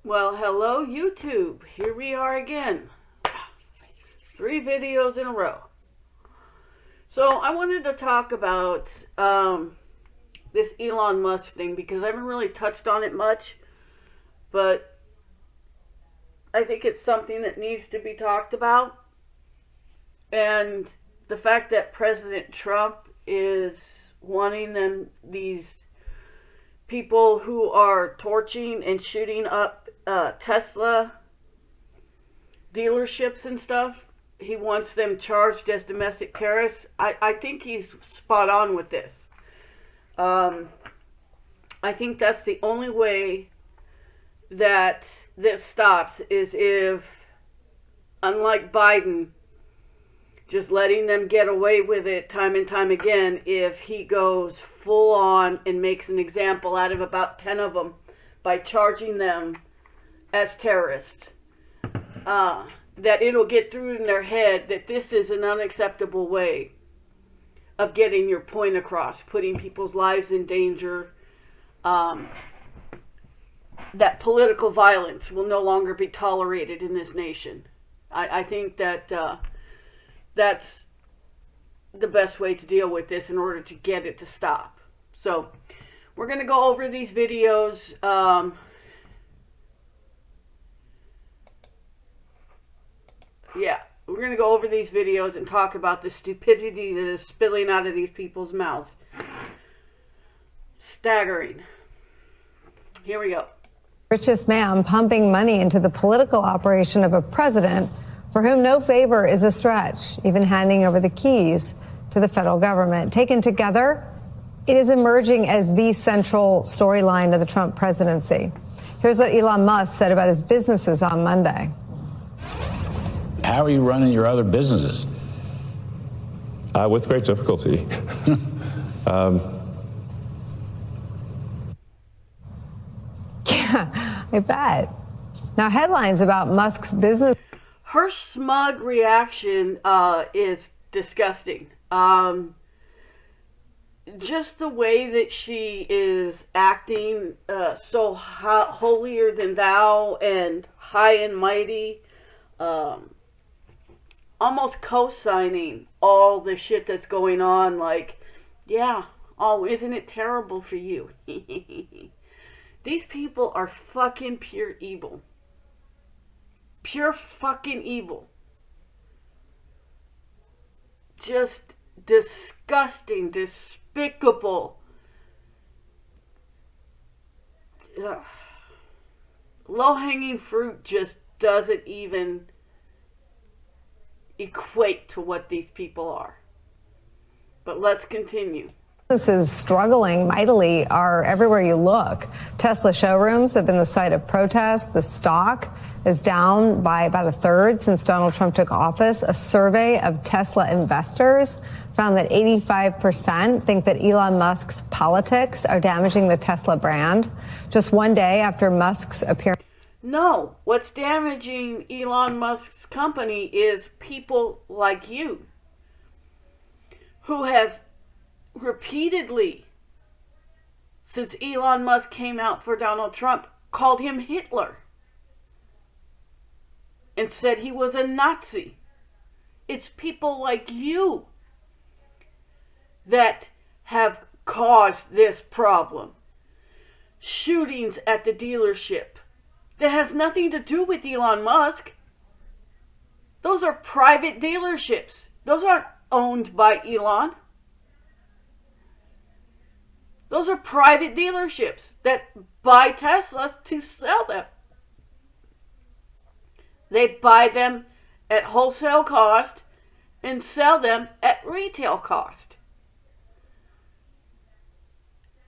Well, hello YouTube. Here we are again. 3 videos in a row. So I wanted to talk about this Elon Musk thing because I haven't really touched on it much, but I think it's something that needs to be talked about. And the fact that President Trump is wanting these people who are torching and shooting up Tesla dealerships and stuff, he wants them charged as domestic terrorists. I think he's spot on with this. I think that's the only way that this stops is if, unlike Biden, just letting them get away with it time and time again, if he goes full on and makes an example out of about 10 of them by charging them as terrorists, that it'll get through in their head that this is an unacceptable way of getting your point across, putting people's lives in danger, that political violence will no longer be tolerated in this nation. I think that that's the best way to deal with this in order to get it to stop. So we're going to go over these videos. We're going to go over these videos and talk about the stupidity that is spilling out of these people's mouths. Staggering. Here we go. Richest man pumping money into the political operation of a president for whom no favor is a stretch, even handing over the keys to the federal government. Taken together, it is emerging as the central storyline of the Trump presidency. Here's what Elon Musk said about his businesses on Monday. How are you running your other businesses? With great difficulty. Yeah, I bet. Now, headlines about Musk's business. Her smug reaction is disgusting. Just the way that she is acting, so holier than thou and high and mighty, almost co-signing all the shit that's going on, like, yeah, oh, isn't it terrible for you? These people are fucking pure evil. Pure fucking evil. Just disgusting, despicable. Low-hanging fruit just doesn't even equate to what these people are. But let's continue. Businesses struggling mightily are everywhere you look. Tesla showrooms have been the site of protests. The stock is down by about a third since Donald Trump took office. A survey of Tesla investors found that 85% think that Elon Musk's politics are damaging the Tesla brand. Just one day after Musk's appearance. No, what's damaging Elon Musk's company is people like you who have repeatedly, since Elon Musk came out for Donald Trump, called him Hitler and said he was a Nazi. It's people like you that have caused this problem. Shootings at the dealership that has nothing to do with Elon Musk. Those are private dealerships. Those aren't owned by Elon. Those are private dealerships that buy Teslas to sell them. They buy them at wholesale cost and sell them at retail cost.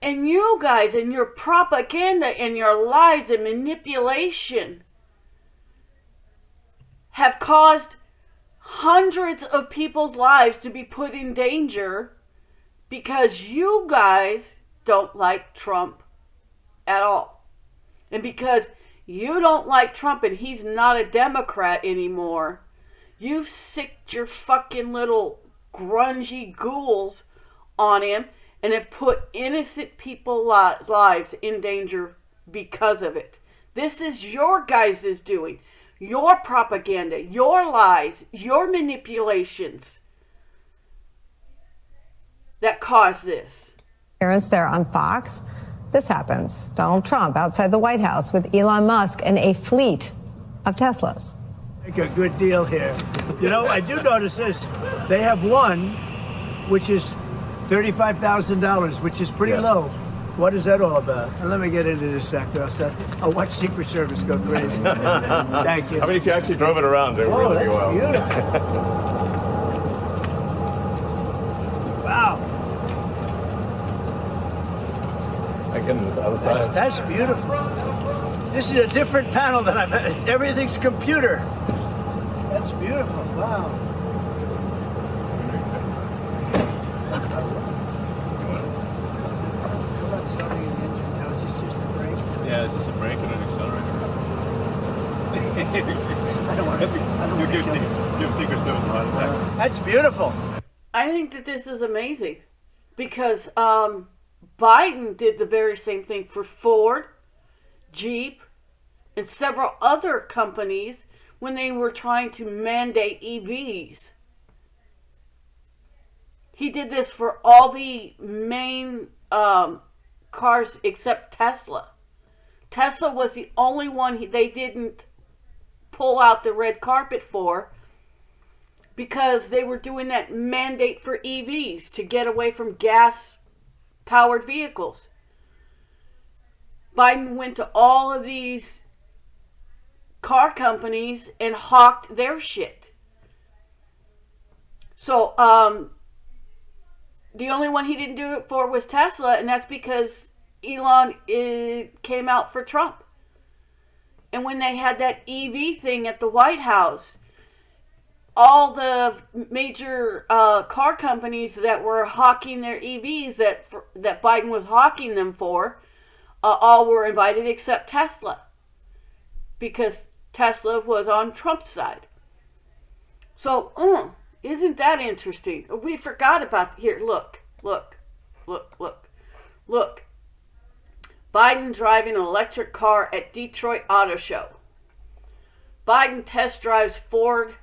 And you guys and your propaganda and your lies and manipulation have caused hundreds of people's lives to be put in danger because you guys don't like Trump at all. And because you don't like Trump and he's not a Democrat anymore, you've sicked your fucking little grungy ghouls on him and have put innocent people's lives in danger because of it. This is your guys' doing. Your propaganda, your lies, your manipulations that caused this. Appearance there on Fox. This happens. Donald Trump outside the White House with Elon Musk and a fleet of Teslas. Make a good deal here. You know, I do notice this. They have one, which is $35,000, which is pretty low. What is that all about? And let me get into this sector. I'll watch Secret Service go crazy. Thank you. How many of you actually drove it around? They Oh, really that's well. beautiful. Wow. Again, this other side. That's beautiful. This is a different panel than I've had. Everything's computer. That's beautiful. Wow. Yeah, it's just a brake and an accelerator. I don't want to. Give Secret Service a heart attack. That's beautiful. I think that this is amazing because Biden did the very same thing for Ford, Jeep, and several other companies when they were trying to mandate EVs. He did this for all the main cars except Tesla. Tesla was the only one they didn't pull out the red carpet for because they were doing that mandate for EVs to get away from gas-powered vehicles. Biden went to all of these car companies and hawked their shit. So, the only one he didn't do it for was Tesla, and that's because Elon came out for Trump. And when they had that EV thing at the White House, all the major car companies that were hawking their EVs that Biden was hawking them for, all were invited except Tesla, because Tesla was on Trump's side. So, isn't that interesting? We forgot about, here, look. Biden driving an electric car at Detroit Auto Show. Biden test drives Ford's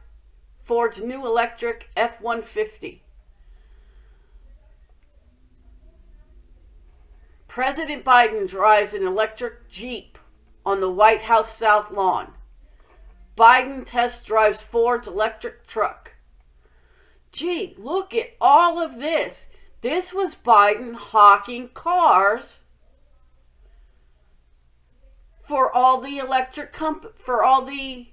new electric F-150. President Biden drives an electric Jeep on the White House South lawn. Biden test drives Ford's electric truck. Gee, look at all of this. This was Biden hawking cars for all the for all the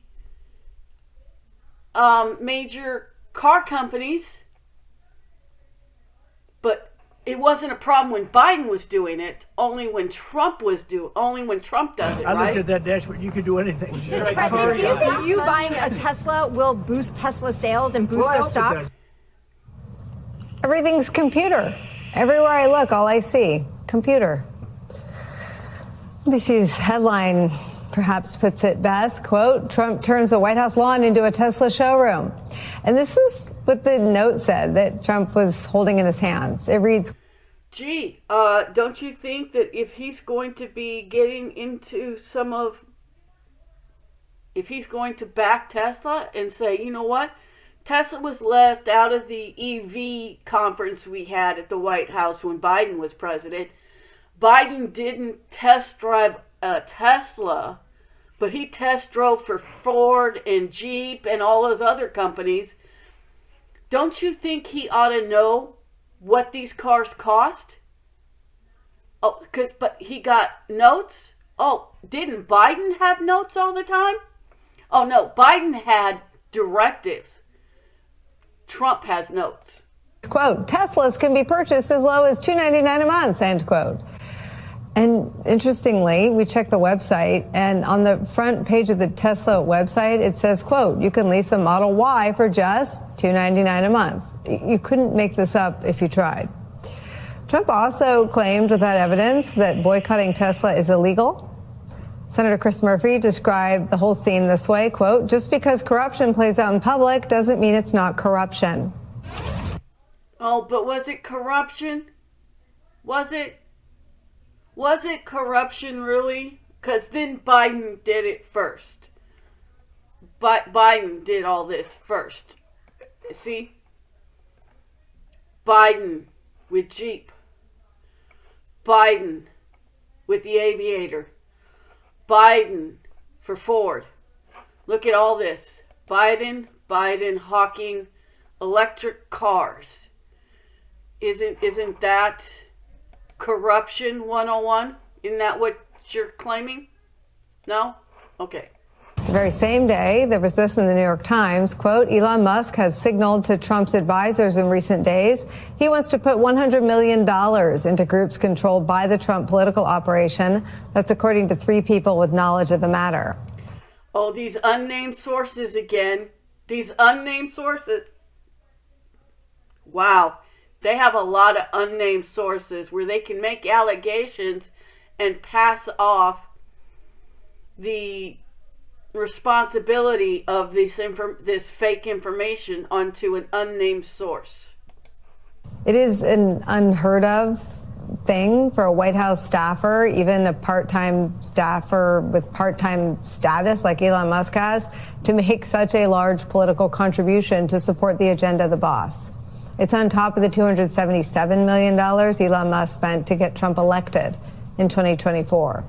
major car companies, but it wasn't a problem when Biden was doing it. Only when Trump does it. I looked at that dashboard. You can do anything. Mr. President, do you think you buying a Tesla will boost Tesla sales and boost their stock? Everything's computer. Everywhere I look, all I see, computer. NBC's headline perhaps puts it best, quote, Trump turns the White House lawn into a Tesla showroom. And this is what the note said that Trump was holding in his hands. It reads, gee, don't you think that if he's going to be getting into if he's going to back Tesla and say, you know what, Tesla was left out of the EV conference we had at the White House when Biden was president. Biden didn't test drive a Tesla, but he test drove for Ford and Jeep and all those other companies. Don't you think he ought to know what these cars cost? Oh, but he got notes? Oh, didn't Biden have notes all the time? Oh, no, Biden had directives. Trump has notes. quote, Teslas can be purchased as low as $299 a month, end quote. And interestingly, we checked the website, and on the front page of the Tesla website, it says, quote, you can lease a Model Y for just $299 a month. You couldn't make this up if you tried. Trump also claimed without evidence that boycotting Tesla is illegal. Senator Chris Murphy described the whole scene this way, quote, just because corruption plays out in public doesn't mean it's not corruption. Oh, but was it corruption? Was it corruption, really? Because then Biden did it first. Biden did all this first. See? Biden with Jeep. Biden with the Aviator. Biden for Ford. Look at all this. Biden hawking electric cars. Isn't that corruption 101? Isn't that what you're claiming? No? Okay. The very same day, there was this in the New York Times, quote, Elon Musk has signaled to Trump's advisors in recent days he wants to put $100 million into groups controlled by the Trump political operation. That's according to 3 people with knowledge of the matter. Oh, these unnamed sources again. These unnamed sources. Wow. They have a lot of unnamed sources where they can make allegations and pass off the responsibility of this fake information onto an unnamed source. It is an unheard of thing for a White House staffer, even a part-time staffer with part-time status like Elon Musk has, to make such a large political contribution to support the agenda of the boss. It's on top of the $277 million Elon Musk spent to get Trump elected in 2024.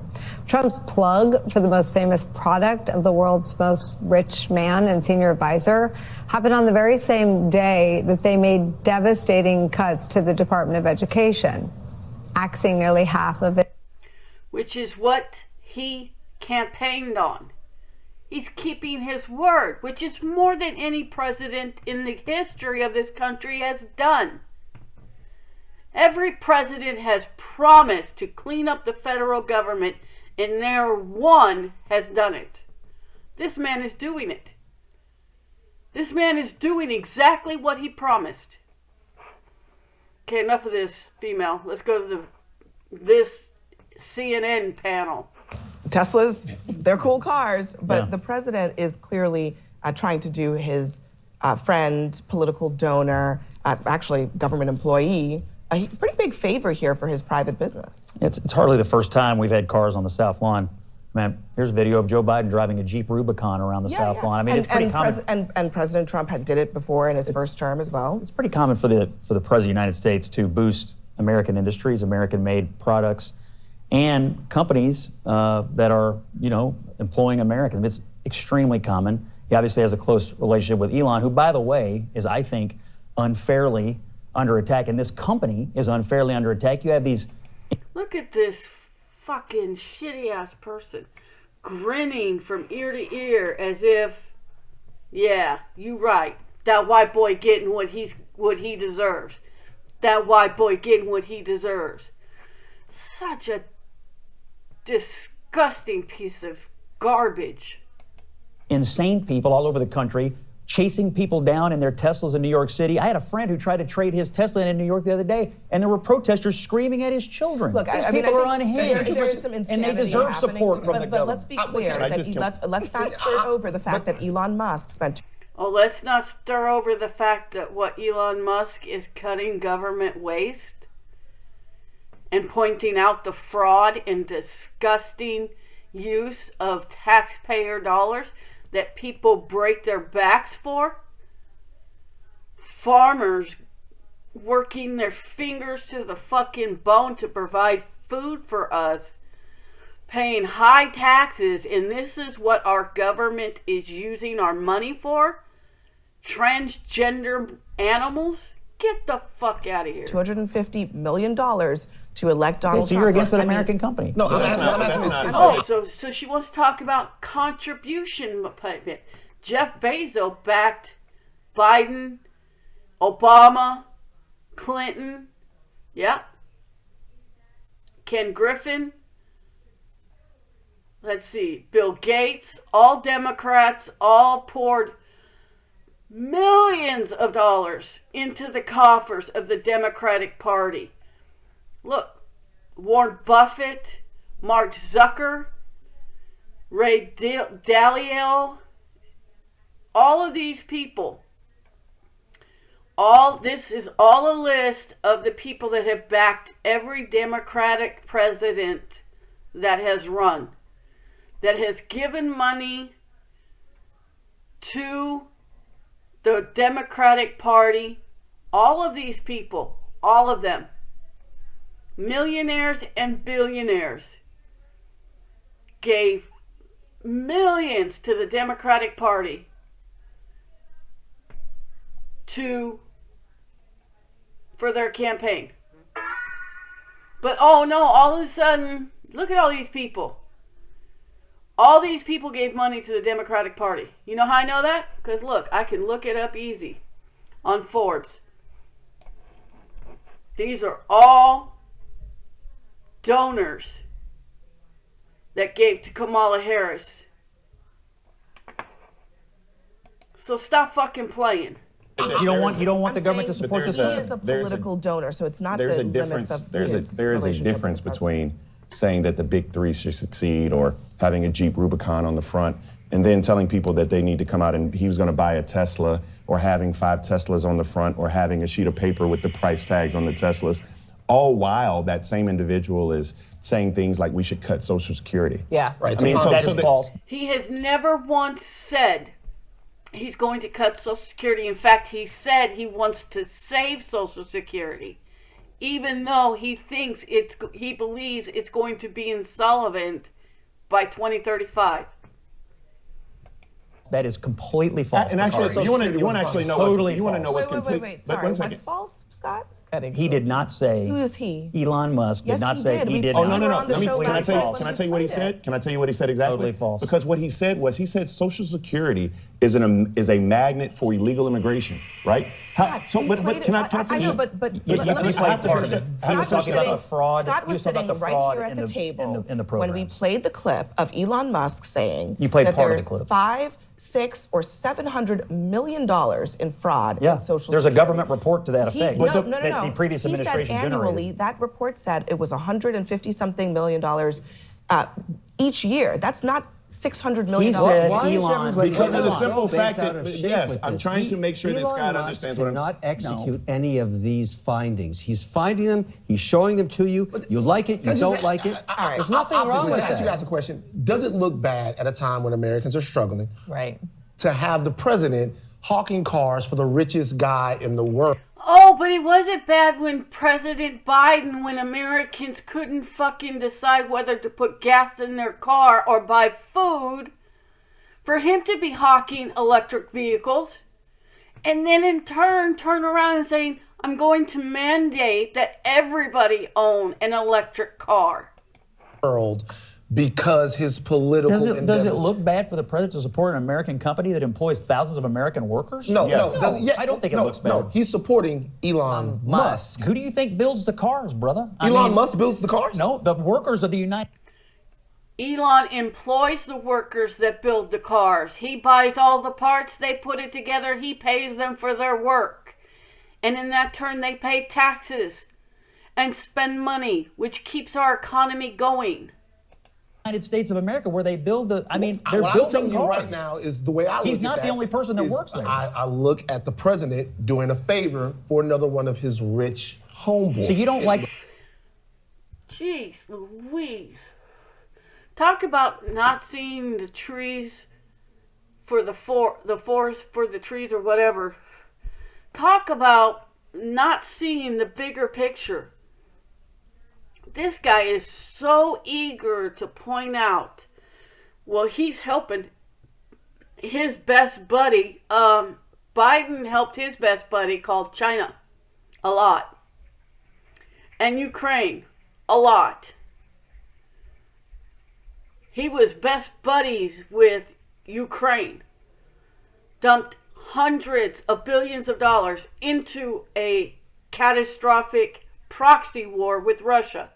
Trump's plug for the most famous product of the world's most rich man and senior advisor happened on the very same day that they made devastating cuts to the Department of Education, axing nearly half of it. Which is what he campaigned on. He's keeping his word, which is more than any president in the history of this country has done. Every president has promised to clean up the federal government, and never one has done it. This man is doing it. This man is doing exactly what he promised. Okay, enough of this, female. Let's go to this CNN panel. Teslas, they're cool cars, but the president is clearly trying to do his friend, political donor, actually government employee, a pretty big favor here for his private business. It's hardly the first time we've had cars on the South Lawn. Man, here's a video of Joe Biden driving a Jeep Rubicon around the South Lawn. I mean, it's pretty common. And President Trump did it before in his first term as well. It's pretty common for the President of the United States to boost American industries, American-made products, and companies that are, employing Americans. It's extremely common. He obviously has a close relationship with Elon, who, by the way, is, I think, unfairly under attack. And this company is unfairly under attack. You have these... Look at this fucking shitty-ass person grinning from ear to ear as if, yeah, you right. That white boy getting what he deserves. That white boy getting what he deserves. Such a disgusting piece of garbage. Insane people all over the country chasing people down in their Teslas in New York City. I had a friend who tried to trade his Tesla in New York the other day, and there were protesters screaming at his children. Look, These I mean, people I are unhinged, there is some and they insanity deserve happening, support from the but government. let's be clear let's not skirt over the fact that Elon Musk spent. Oh, let's not stir over the fact that what Elon Musk is cutting government waste and pointing out the fraud and disgusting use of taxpayer dollars that people break their backs for. Farmers working their fingers to the fucking bone to provide food for us, paying high taxes, and this is what our government is using our money for? Transgender animals? Get the fuck out of here. $250 million to elect Donald Trump. So you're against an American company? No, that's not. Oh, so she wants to talk about contribution payment. Jeff Bezos backed Biden, Obama, Clinton, Ken Griffin, let's see, Bill Gates, all Democrats, all poured millions of dollars into the coffers of the Democratic Party. Look, Warren Buffett, Mark Zucker, Ray Dalio, all of these people. This is all a list of the people that have backed every Democratic president that has run. that has given money to the Democratic Party, all of these people, all of them, millionaires and billionaires, gave millions to the Democratic Party for their campaign. But oh no, all of a sudden, look at all these people. All these people gave money to the Democratic Party. You know how I know that? Because look, I can look it up easy on Forbes. These are all donors that gave to Kamala Harris. So stop fucking playing. You don't want the government to support this. He is a political donor, so it's not the limits of his there is a difference between saying that the big three should succeed or having a Jeep Rubicon on the front and then telling people that they need to come out and he was going to buy a Tesla or having 5 Teslas on the front or having a sheet of paper with the price tags on the Teslas, all while that same individual is saying things like we should cut Social Security. Yeah. Right. I mean, that is false. He has never once said he's going to cut Social Security. In fact, he said he wants to save Social Security, even though he believes it's going to be insolvent by 2035. That is completely false. And actually, so you want to actually know totally you want to know what's Wait, complete. sorry, one second. what's false, Scott? He did not say. Who is he? Elon Musk did Yes, not he say did. he We- did Oh, not. no. on the show Can I last tell night you? Can I when tell you what he played it. said? Can I tell you what he said exactly? Totally false. Because what he said was Social Security is a magnet for illegal immigration, right? Scott, But can I finish? I know, but Let me let play me part of it. He was talking about the fraud. Scott He was was talking sitting about the right fraud here at the table in the when we programs. played the clip of Elon Musk saying You played that part of there's the clip. 5, 6, or $700 million in fraud Yeah, in Social there's a Security. government report to that effect. No, that the previous he administration said annually, generated. that report said it was $150-something million each year. That's not $600 million. He said Why is Elon, everybody Because of the so simple bent fact out that of shape yes, with I'm this? trying to make sure that Elon Scott Musk understands what I'm saying. cannot execute any of these findings. He's finding them. He's showing them to you. You like it. You don't like it. There's nothing wrong with ask you that. guys a question. Does it look bad at a time when Americans are struggling Right. to have the president hawking cars for the richest guy in the world? Oh, but it wasn't bad when President Biden, when Americans couldn't fucking decide whether to put gas in their car or buy food, for him to be hawking electric vehicles, and then in turn around and saying, I'm going to mandate that everybody own an electric car. World because his political does it endeavors. look bad for the president to support an American company that employs thousands of American workers? No, Yes. no, I don't think it looks bad. No, he's supporting Elon Musk. Who do you think builds the cars, brother? Elon Musk builds the cars? No, the workers of the United. Elon employs the workers that build the cars. He buys all the parts, they put it together, he pays them for their work. And in that turn, they pay taxes and spend money, which keeps our economy going. United States of America, where they build the. I mean, they're what I'm building telling you cars. right now is the way I look He's at not that the only person that is works there. I look at the president doing a favor for another one of his rich homeboys. So you don't like. Jeez Louise. Talk about not seeing the trees for the forest for the trees or whatever. Talk about not seeing the bigger picture. This guy is so eager to point out, well, he's helping his best buddy. Biden helped his best buddy called China a lot. And Ukraine a lot. He was best buddies with Ukraine. Dumped hundreds of billions of dollars into a catastrophic proxy war with Russia.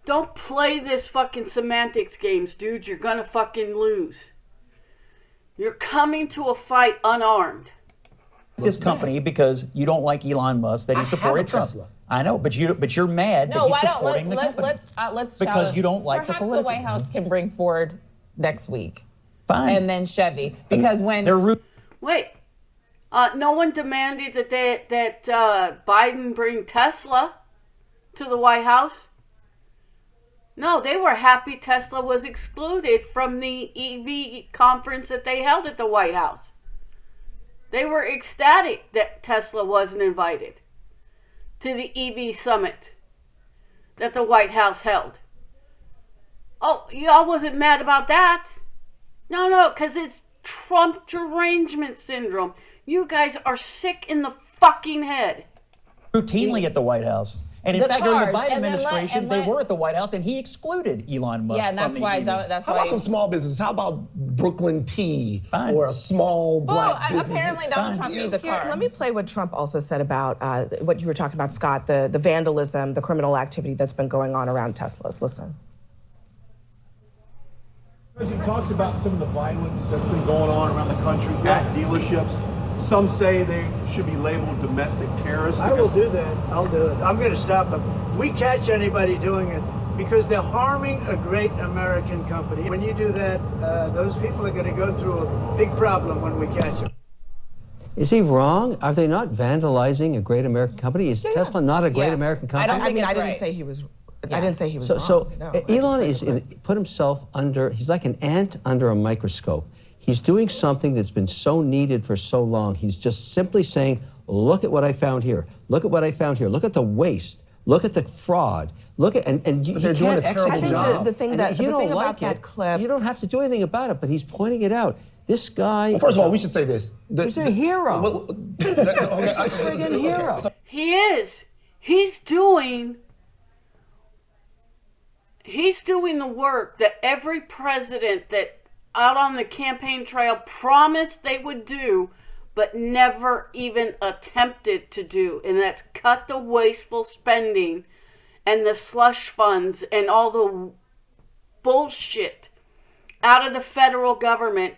Don't play this fucking semantics games, dude. You're gonna fucking lose. You're coming to a fight unarmed. This company because you don't like Elon Musk that he supported Trump. Tesla. I know, but you're mad that No, he's why don't supporting the company. let's Because shout you don't like the perhaps political. White House can bring Ford next week, Fine. and then Chevy, because when They're root. Wait. No one demanded that Biden bring Tesla to the White House. No, they were happy Tesla was excluded from the EV conference that they held at the White House. They were ecstatic that Tesla wasn't invited to the EV summit that the White House held. Oh, y'all wasn't mad about that? No, because it's Trump derangement syndrome. You guys are sick in the fucking head. Routinely at the White House. And in The fact, during the cars, Biden and then administration, they were at the White House, and he excluded Elon Musk. Yeah, and that's from why. the EV. That's How why. about some small business? How about Brooklyn Tea Fine. or a small black business? Apparently Donald Trump needs a Here, car. let me play what Trump also said about what you were talking about, Scott, the vandalism, the criminal activity that's been going on around Teslas. Listen. The president talks about some of the violence that's been going on around the country at dealerships. Some say they should be labeled domestic terrorists. I will do that. I'll do it. I'm going to stop them. We catch anybody doing it because they're harming a great American company. When you do that, those people are going to go through a big problem when we catch them. Is he wrong? Are they not vandalizing a great American company? Is Tesla not a great American company? I didn't say he was. I didn't say he was So wrong. No, Elon put himself under. He's like an ant under a microscope. He's doing something that's been so needed for so long. He's just simply saying, "Look at what I found here. Look at what I found here. Look at the waste. Look at the fraud. Look at and you they're doing can't a terrible execute job. it. The thing And that- if you the don't thing about like that it, clip- you don't have to do anything about it. But he's pointing it out. This guy. Well, first of all, we should say this. He's a hero. He's a friggin' hero. He is. He's doing the work that every president that out on the campaign trail promised they would do, but never even attempted to do. And that's cut the wasteful spending and the slush funds and all the bullshit out of the federal government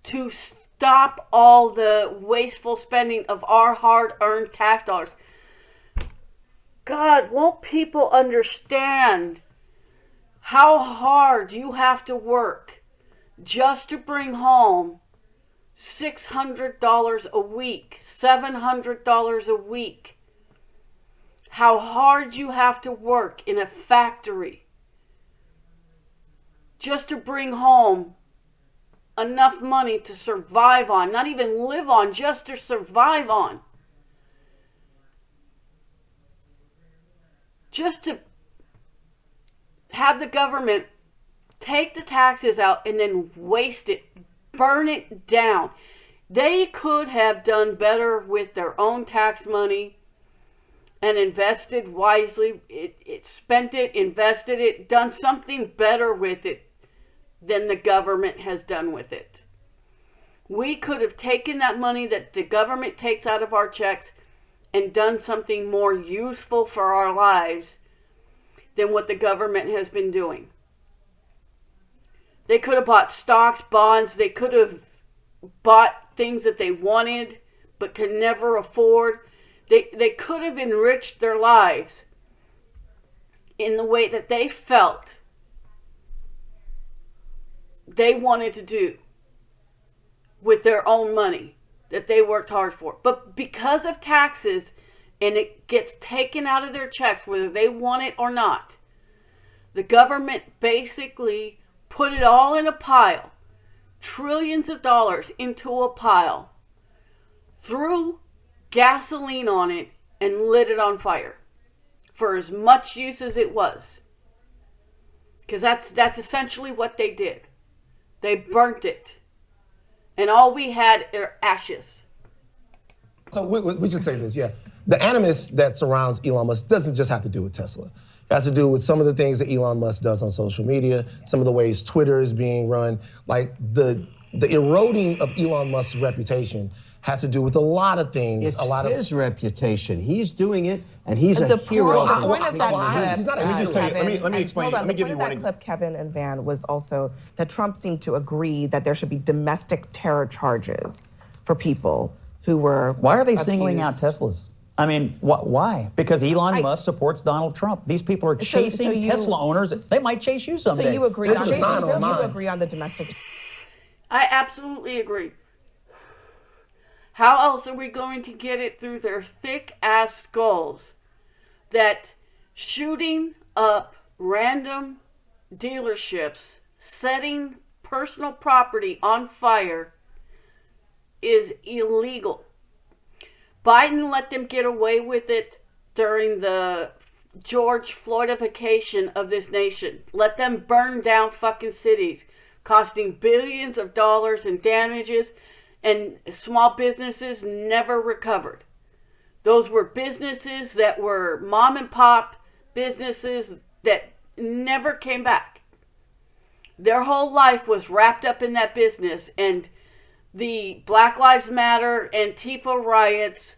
to stop all the wasteful spending of our hard-earned tax dollars. God, won't people understand how hard you have to work just to bring home $600 a week, $700 a week? How hard you have to work in a factory just to bring home enough money to survive on, not even live on, just to survive on. Just to have the government take the taxes out and then waste it, burn it down. They could have done better with their own tax money and invested wisely. It spent it, invested it, done something better with it than the government has done with it. We could have taken that money that the government takes out of our checks and done something more useful for our lives than what the government has been doing. They could have bought stocks, bonds, they could have bought things that they wanted but could never afford. They could have enriched their lives in the way that they felt they wanted to do with their own money that they worked hard for. But because of taxes, and it gets taken out of their checks whether they want it or not, the government basically put it all in a pile, trillions of dollars into a pile, threw gasoline on it and lit it on fire for as much use as it was. Because that's essentially what they did. They burnt it. And all we had are ashes. So we should say this, yeah. The animus that surrounds Elon Musk doesn't just have to do with Tesla. It has to do with some of the things that Elon Musk does on social media, some of the ways Twitter is being run. Like the eroding of Elon Musk's reputation has to do with a lot of things. It's his reputation. He's doing it, and he's a hero. The point of that clip, he's not. Let me just tell you. Let me explain. Hold on, Let me give the you point one of that clip, Kevin and Van, was also that Trump seemed to agree that there should be domestic terror charges for people who were. Why are they singling out accused. Teslas? I mean, why? Because Elon Musk supports Donald Trump. These people are chasing Tesla owners. They might chase you someday. So you agree Put on the sign on you mine. agree on the domestic. I absolutely agree. How else are we going to get it through their thick-ass skulls that shooting up random dealerships setting personal property on fire is illegal. Biden let them get away with it during the George Floydification of this nation. Let them burn down fucking cities, costing billions of dollars in damages, and small businesses never recovered. Those were businesses that were mom and pop businesses that never came back. Their whole life was wrapped up in that business, and the Black Lives Matter, Antifa riots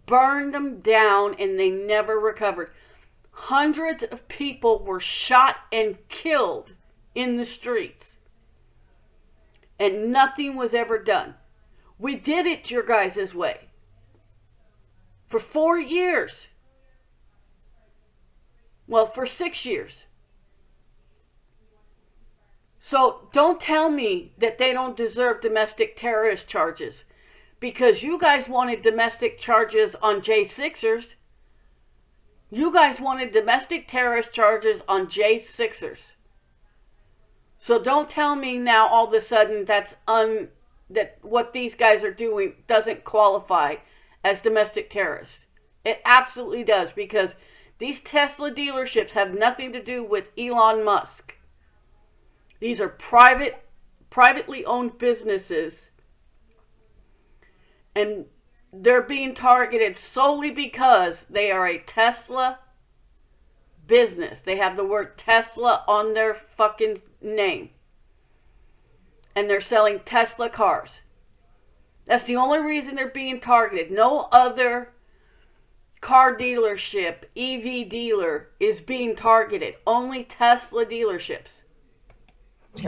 burned them down, and they never recovered. Hundreds of people were shot and killed in the streets, and nothing was ever done. We did it your guys' way for 4 years. Well, for 6 years. So don't tell me that they don't deserve domestic terrorist charges, because you guys wanted domestic charges on J6ers. You guys wanted domestic terrorist charges on J6ers. So don't tell me now all of a sudden that what these guys are doing doesn't qualify as domestic terrorists. It absolutely does, because these Tesla dealerships have nothing to do with Elon Musk. These are privately owned businesses, and they're being targeted solely because they are a Tesla business. They have the word Tesla on their fucking name, and they're selling Tesla cars. That's the only reason they're being targeted. No other car dealership, EV dealer, is being targeted. Only Tesla dealerships.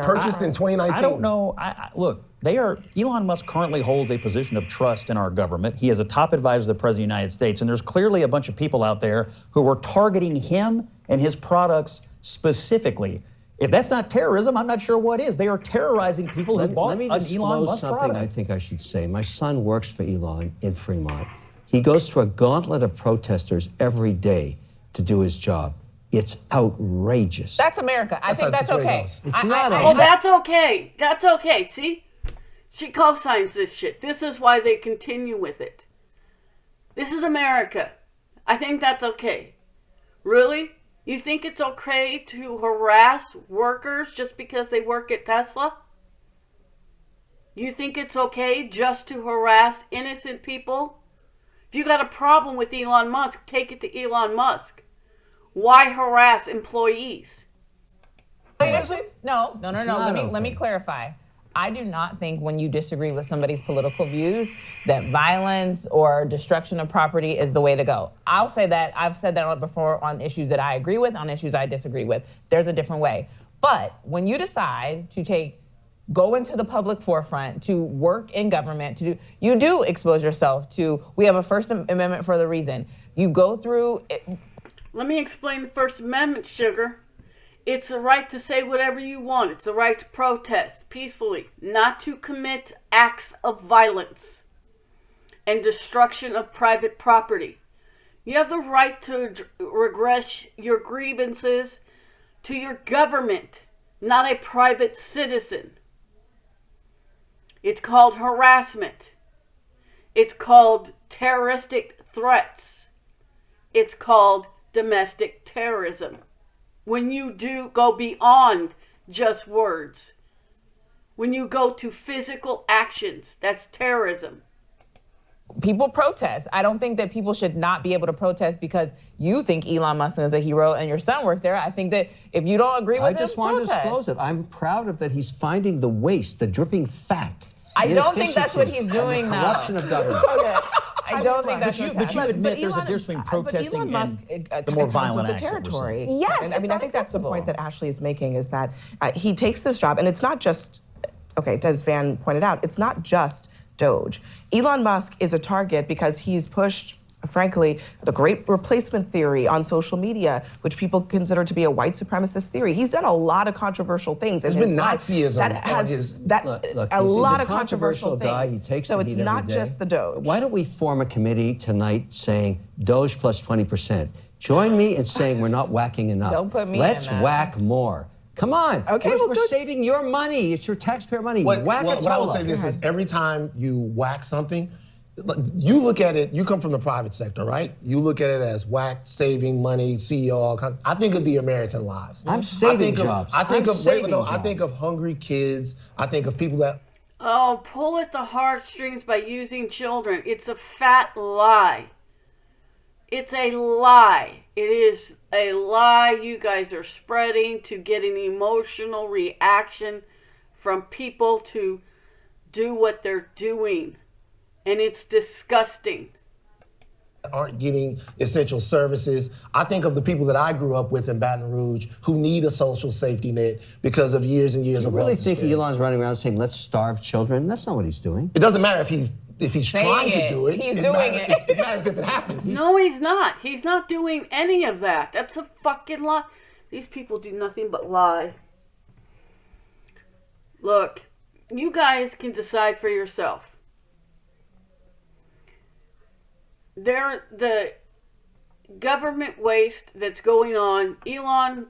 Purchased in 2019. I don't know. Look, Elon Musk currently holds a position of trust in our government. He is a top advisor to the President of the United States, and there's clearly a bunch of people out there who are targeting him and his products specifically. If that's not terrorism, I'm not sure what is. They are terrorizing people who bought an Elon Musk something product. I think I should say. My son works for Elon in Fremont. He goes through a gauntlet of protesters every day to do his job. It's outrageous. That's America. I think that's okay. It's not okay. Oh, that's okay. That's okay. See? She co-signs this shit. This is why they continue with it. This is America. I think that's okay. Really? You think it's okay to harass workers just because they work at Tesla? You think it's okay just to harass innocent people? If you got a problem with Elon Musk, take it to Elon Musk. Why harass employees? No. Let me clarify. I do not think when you disagree with somebody's political views that violence or destruction of property is the way to go. I'll say that. I've said that before on issues that I agree with, on issues I disagree with. There's a different way. But when you decide to go into the public forefront, to work in government, you do expose yourself to, we have a First Amendment for the reason. You go through Let me explain the First Amendment, sugar. It's the right to say whatever you want. It's the right to protest peacefully, not to commit acts of violence and destruction of private property. You have the right to regress your grievances to your government, not a private citizen. It's called harassment. It's called terroristic threats. It's called domestic terrorism. When you do go beyond just words, when you go to physical actions, that's terrorism. People protest. I don't think that people should not be able to protest because you think Elon Musk is a hero and your son works there. I think that if you don't agree with him, I just want protest. to disclose it. I'm proud of that he's finding the waste, the dripping fat. I don't think that's what he's doing now. Corruption of government. I don't think that's what's But you happening. admit there's a difference between protesting Elon Musk, and the more violent the acts that we're territory. seeing. Yes, and it's I mean, not I think that's the acceptable. point that Ashley is making, is that he takes this job, and it's not just, as Van pointed out, it's not just Doge. Elon Musk is a target because he's pushed, frankly, the great replacement theory on social media, which people consider to be a white supremacist theory. He's done a lot of controversial things. There's been Nazism on his... Look, a lot he's of controversial guy. things. He takes so the it's heat not every day. just the Doge. Why don't we form a committee tonight saying Doge plus 20%? Join me in saying we're not whacking enough. Don't put me in Let's that. whack more. Come on. Okay, we're saving your money. It's your taxpayer money. Whack What I would say this is every time you whack something, you look at it, you come from the private sector, right? You look at it as whack, saving money, CEO, all kinds. I think of the American lives. I'm saving jobs. I think of hungry kids. I think of people that. Oh, pull at the heartstrings by using children. It's a fat lie. It's a lie. It is a lie you guys are spreading to get an emotional reaction from people to do what they're doing. And it's disgusting. Aren't getting essential services. I think of the people that I grew up with in Baton Rouge who need a social safety net because of years and years of You really wealth think disparity. Elon's running around saying, let's starve children? That's not what he's doing. It doesn't matter if he's trying to do it. He's it doing matters, it. It matters if it happens. No, he's not. He's not doing any of that. That's a fucking lie. These people do nothing but lie. Look, you guys can decide for yourself. The government waste that's going on, Elon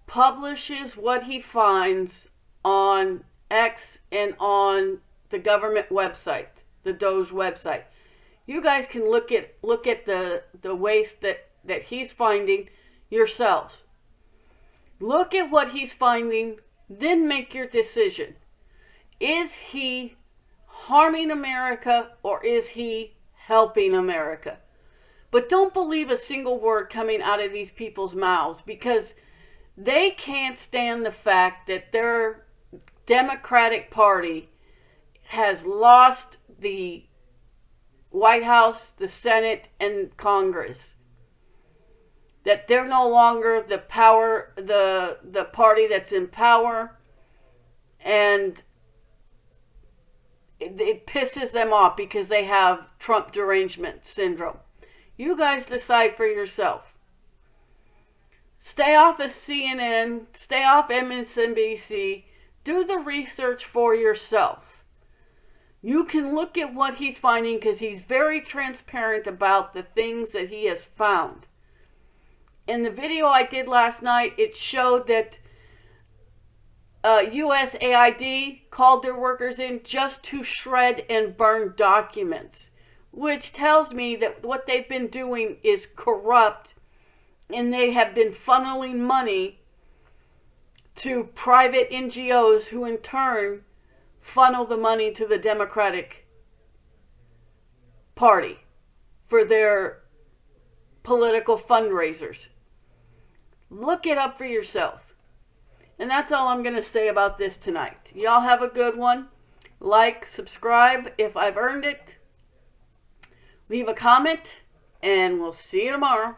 publishes what he finds on X and on the government website, the Doge website. You guys can look at the waste that he's finding yourselves. Look at what he's finding, then make your decision. Is he harming America or is he helping America? But don't believe a single word coming out of these people's mouths, because they can't stand the fact that their Democratic Party has lost the White House, the Senate, and Congress. That they're no longer the party that's in power, and it pisses them off because they have Trump derangement syndrome. You guys decide for yourself. Stay off of CNN, stay off MSNBC, do the research for yourself. You can look at what he's finding because he's very transparent about the things that he has found. In the video I did last night, it showed that USAID called their workers in just to shred and burn documents, which tells me that what they've been doing is corrupt, and they have been funneling money to private NGOs who in turn funnel the money to the Democratic Party for their political fundraisers. Look it up for yourself. And that's all I'm going to say about this tonight. Y'all have a good one. Like, subscribe if I've earned it. Leave a comment, and we'll see you tomorrow.